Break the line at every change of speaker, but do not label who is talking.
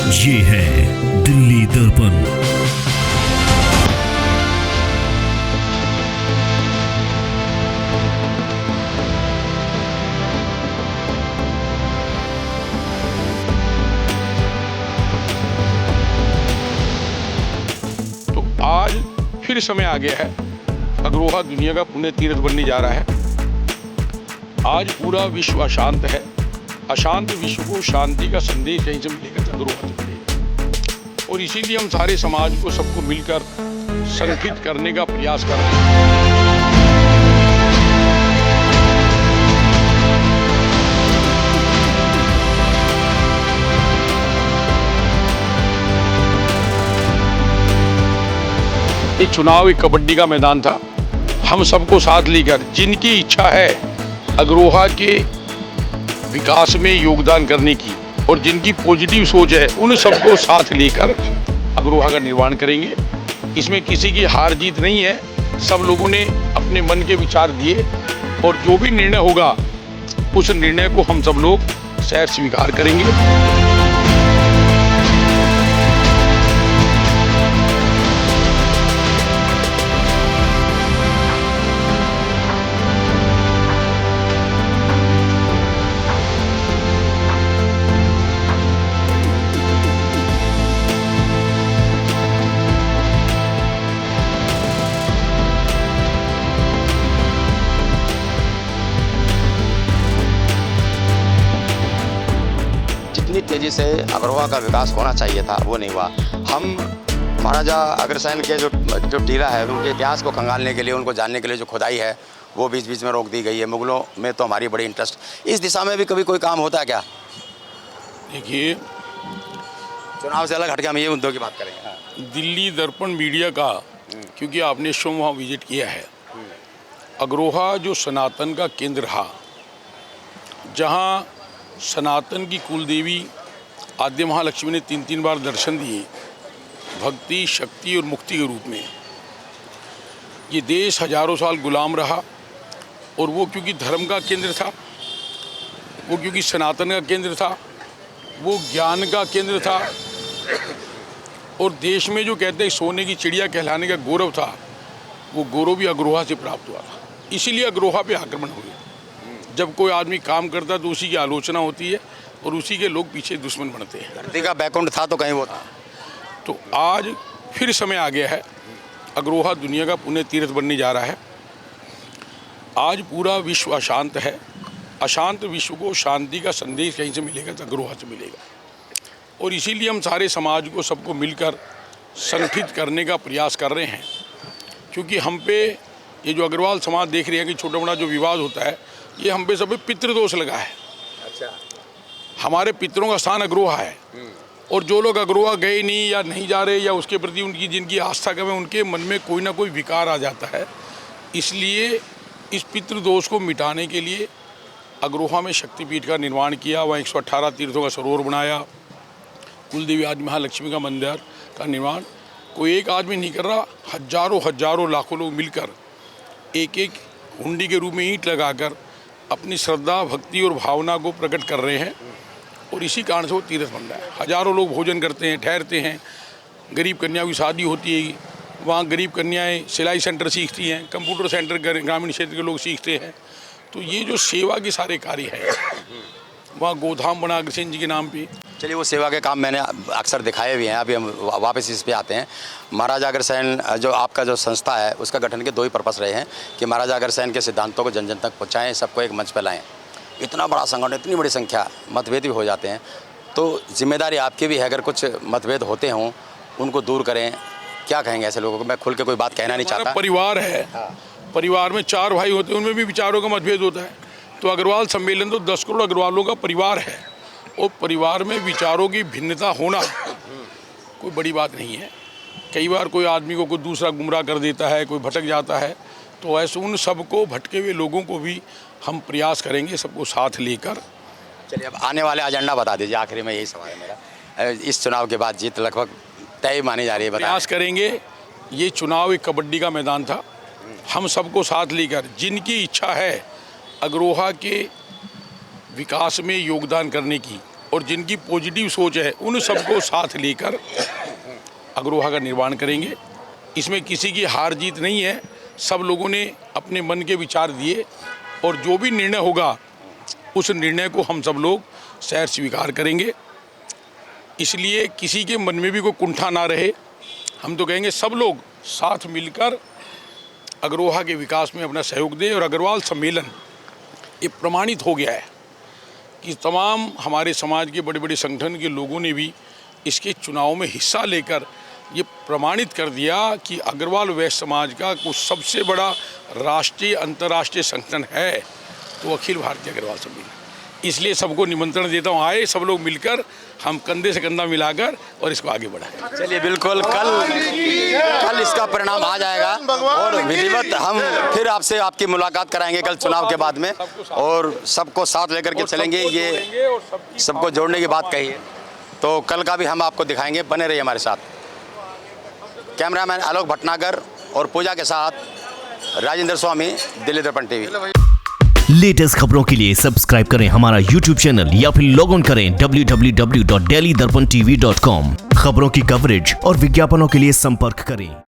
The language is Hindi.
ये है दिल्ली दर्पण।
तो आज फिर समय आ गया है, अग्रोहा दुनिया का पुण्य तीर्थ बनने जा रहा है। आज पूरा विश्व अशांत है, अशांत विश्व को शांति का संदेश कहीं से मिलेगा तो अग्रोहा से मिलेगा। और इसीलिए हम सारे समाज को, सबको मिलकर संगठित करने का प्रयास कर रहे हैं। ये चुनाव एक कबड्डी का मैदान था। हम सबको साथ लेकर, जिनकी इच्छा है अग्रोहा के विकास में योगदान करने की और जिनकी पॉजिटिव सोच है, उन सबको साथ लेकर अग्रोहा का निर्माण करेंगे। इसमें किसी की हार जीत नहीं है। सब लोगों ने अपने मन के विचार दिए और जो भी निर्णय होगा उस निर्णय को हम सब लोग शायद स्वीकार करेंगे।
जितनी तेजी से अग्रोहा का विकास होना चाहिए था वो नहीं हुआ। हम महाराजा अग्रसेन के जो टीला है उनके इतिहास को खंगालने के लिए, उनको जानने के लिए जो खुदाई है वो बीच बीच में रोक दी गई है। मुगलों में तो हमारी बड़ी इंटरेस्ट, इस दिशा में भी कभी कोई काम होता है क्या?
देखिए,
चुनाव से अलग हटके हम ये मुद्दों की बात करेंगे। हाँ।
दिल्ली दर्पण मीडिया का, क्योंकि आपने शो वहाँ विजिट किया है, अग्रोहा जो सनातन का केंद्र रहा, जहाँ सनातन की कुलदेवी आद्य महालक्ष्मी ने 3 बार दर्शन दिए, भक्ति, शक्ति और मुक्ति के रूप में। ये देश हजारों साल गुलाम रहा और वो क्योंकि धर्म का केंद्र था, वो क्योंकि सनातन का केंद्र था, वो ज्ञान का केंद्र था और देश में जो कहते हैं सोने की चिड़िया कहलाने का गौरव था, वो गौरव भी अग्रोहा से प्राप्त हुआ था। इसीलिए अग्रोहा पे आक्रमण हुए। जब कोई आदमी काम करता है तो उसी की आलोचना होती है और उसी के लोग पीछे दुश्मन बनते हैं।
धरती का बैकुंठ था तो कहीं वो था।
तो आज फिर समय आ गया है, अग्रोहा दुनिया का पुण्य तीर्थ बनने जा रहा है। आज पूरा विश्व अशांत है, अशांत विश्व को शांति का संदेश कहीं से मिलेगा तो अग्रोहा से मिलेगा। और इसीलिए हम सारे समाज को, सबको मिलकर संगठित करने का प्रयास कर रहे हैं। क्योंकि हम पे ये जो अग्रवाल समाज देख रहे हैं कि छोटा बड़ा जो विवाद होता है, ये हम पे सब पे पितृदोष लगा है।
अच्छा।
हमारे पितरों का स्थान अग्रोहा है और जो लोग अग्रोहा गए नहीं या नहीं जा रहे या उसके प्रति उनकी जिनकी आस्था कम है, उनके मन में कोई ना कोई विकार आ जाता है। इसलिए इस पितृदोष को मिटाने के लिए अग्रोहा में शक्तिपीठ का निर्माण किया, वहाँ 118 तीर्थों का सरोवर बनाया, कुलदेवी आदि महालक्ष्मी का मंदिर का निर्माण कोई एक आदमी नहीं कर रहा, हजारों लाखों लोग मिलकर एक एक हुंडी के रूप में ईंट लगाकर अपनी श्रद्धा, भक्ति और भावना को प्रकट कर रहे हैं और इसी कारण से वो तीर्थ बन रहा है। हजारों लोग भोजन करते हैं, ठहरते हैं, गरीब कन्याओं की शादी होती है, वहाँ गरीब कन्याएं सिलाई सेंटर सीखती हैं, कंप्यूटर सेंटर ग्रामीण क्षेत्र के लोग सीखते हैं। तो ये जो सेवा के सारे कार्य हैं, वहाँ गोधाम बना अग्रसेन जी के नाम पे।
चलिए, वो सेवा के काम मैंने अक्सर दिखाए भी हैं। अभी हम वापस इस पे आते हैं। महाराजा अग्रसेन जो आपका जो संस्था है, उसका गठन के 2 ही पर्पस रहे हैं कि महाराजा अग्रसेन के सिद्धांतों को जन जन तक पहुँचाएँ, सबको एक मंच पर लाएँ। इतना बड़ा संगठन, इतनी बड़ी संख्या, मतभेद भी हो जाते हैं, तो जिम्मेदारी आपकी भी है। अगर कुछ मतभेद होते हों उनको दूर करें। क्या कहेंगे ऐसे लोगों को? मैं खुल के कोई बात कहना नहीं चाहता।
परिवार है, परिवार में 4 भाई होते हैं, उनमें भी विचारों का मतभेद होता है। तो अग्रवाल सम्मेलन तो 10 करोड़ अग्रवालों का परिवार है और परिवार में विचारों की भिन्नता होना कोई बड़ी बात नहीं है। कई बार कोई आदमी को कोई दूसरा गुमराह कर देता है, कोई भटक जाता है, तो ऐसे उन सबको, भटके हुए लोगों को भी हम प्रयास करेंगे सबको साथ लेकर।
चलिए, अब आने वाले एजेंडा बता दीजिए। आखिरी में यही सवाल है मेरा। इस चुनाव के बाद जीत लगभग तय मानी जा रही है।
प्रयास करेंगे। ये चुनाव एक कबड्डी का मैदान था। हम सबको साथ लेकर, जिनकी इच्छा है अग्रोहा के विकास में योगदान करने की और जिनकी पॉजिटिव सोच है उन सबको साथ लेकर अग्रोहा का निर्माण करेंगे। इसमें किसी की हार जीत नहीं है, सब लोगों ने अपने मन के विचार दिए और जो भी निर्णय होगा उस निर्णय को हम सब लोग शहर स्वीकार करेंगे। इसलिए किसी के मन में भी कोई कुंठा ना रहे। हम तो कहेंगे सब लोग साथ मिलकर अग्रोहा के विकास में अपना सहयोग दें। और अग्रवाल सम्मेलन ये प्रमाणित हो गया है कि तमाम हमारे समाज के बड़े बड़े संगठन के लोगों ने भी इसके चुनाव में हिस्सा लेकर ये प्रमाणित कर दिया कि अग्रवाल वैश्य समाज का कुछ सबसे बड़ा राष्ट्रीय अंतर्राष्ट्रीय संगठन है तो अखिल भारतीय अग्रवाल सम्मेलन। इसलिए सबको निमंत्रण देता हूँ, आए सब लोग मिलकर हम कंधे से कंधा मिलाकर और इसको आगे बढ़ाएं।
चलिए बिल्कुल, कल इसका परिणाम आ जाएगा और विधिवत हम फिर आपसे आपकी मुलाकात कराएंगे कल चुनाव के बाद में, और सबको साथ लेकर के चलेंगे। ये सबको जोड़ने की बात कही है, तो कल का भी हम आपको दिखाएंगे। बने रहिए हमारे साथ। कैमरामैन आलोक भटनागर और पूजा के साथ राजेंद्र स्वामी, दिल्ली दर्पण टीवी।
लेटेस्ट खबरों के लिए सब्सक्राइब करें हमारा YouTube चैनल या फिर लॉग ऑन करें www.delhidarpantv.com। खबरों की कवरेज और विज्ञापनों के लिए संपर्क करें।